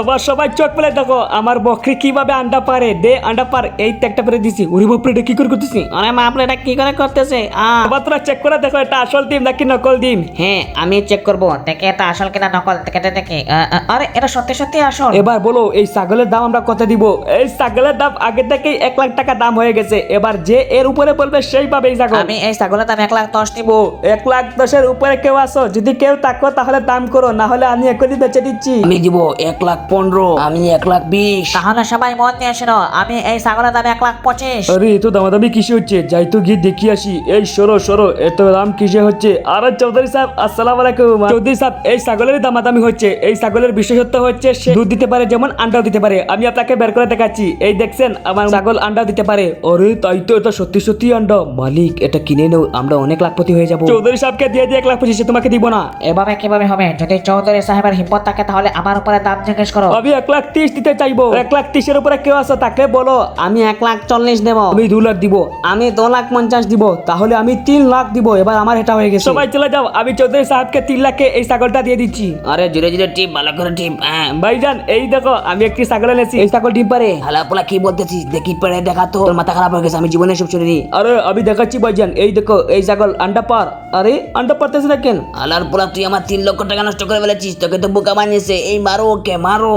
এবার সবাই চোখ পেলে দেখো আমার বকরি কিভাবে আন্ডা পারে। দে আন্ডা পার। এই তো একটা পেরে দিছি। ওরে বাপরে, এটা কি করে করতেছি? আরে মা আপনি এটা কি করে করতেছে এবার তোরা চেক করে দেখো এটা আসল ডিম নাকি নকল ডিম। হ্যাঁ আমি চেক করবো দেখে এটা আসল কিনা নকল দেখে দেখে আরে এটা সত্যি সত্যি আসল। এবার বলো এই ছাগলের দাম আমরা কত দিব? এই ছাগলের দাম আগে থেকেই 1 লাখ টাকা দাম হয়ে গেছে। এবার যে এর উপরে বলবে সেই পাবে এই ছাগল। আমি এই ছাগলের দাম 1,10,000 নিব। 1,10,000 উপরে কেউ আসো? যদি কেউ থাকো তাহলে দাম করো, না হলে আমি এখনই বেচে দিচ্ছি। আমি দিব 1,15,000, আমি 1,20,000। তাহলে সবাই মন দিয়ে শোনো, আমি এই ছাগলের দাম 1,25,000। আরে এত দামাদামি কিসে হচ্ছে? যাই তো গিয়ে দেখি আসি। এই সরো এত দাম কিসে হচ্ছে? আরে চৌধুরী সাহেব আসসালামু আলাইকুম। চৌধুরী সাহেব এই ছাগলের দামাদামি হচ্ছে। এই ছাগলের বিশেষত্ব হচ্ছে সে দুধ দিতে পারে, যেমন আন্ডাও দিতে পারে। আমি আপনাকে বের করে দেখাচ্ছি। এই দেখছেন আমার ছাগল আন্ডা দিতে পারে। আরে তাই তো, এটা সত্যি আন্ডা। মালিক এটা কিনে নেও, আমরা অনেক লাখপতি হয়ে যাবো। চৌধুরী সাহেবকে দিয়ে 1,25,000, তোমাকে দিব না। এভাবে কিভাবে হবে? যদি চৌধুরী সাহেবের হিম্মত থাকে তাহলে আমার উপরে দাম জিজ্ঞেস করো। আমি 1,30,000 দিতে চাইবো। 1,30,000 উপরে কেউ আছে তাকে বলো। আমি 1,40,000 দেবো। আমি 2 লাখ দিব। আমি 2,50,000 দিব। তাহলে আমি 3 লাখ দিব। এবার আমার এটা হয়ে গেছে। সবাই চলে যাও, আমি চৌধুরী সাহেবকে 3 লাখে এই ছাগলটা দিয়ে দিচ্ছি। আরে ধীরে ধীরে টিপ, ভালো করে টিপ। ভাইজান এই দেখো আমি একটি ছাগল এনেছি। এই ছাগল ডিম পারে। হালাপোলা কি বলতেছিস? দেখি পেড়ে দেখা তো। তোর মাথা খারাপ হয়ে গেছে, আমি জীবনে সব শুনিনি। আরে আমি দেখাচ্ছি ভাইজান, এই দেখো এই ছাগল আন্ডা পার। আরে আন্ডা পারতেছে না কেন? হালার পোলা, তুই আমার 3 লক্ষ টাকা নষ্ট করে ফেলেছিস। তোকে তো বোকা বানিয়েছে। এই মারো ওকে, মারো।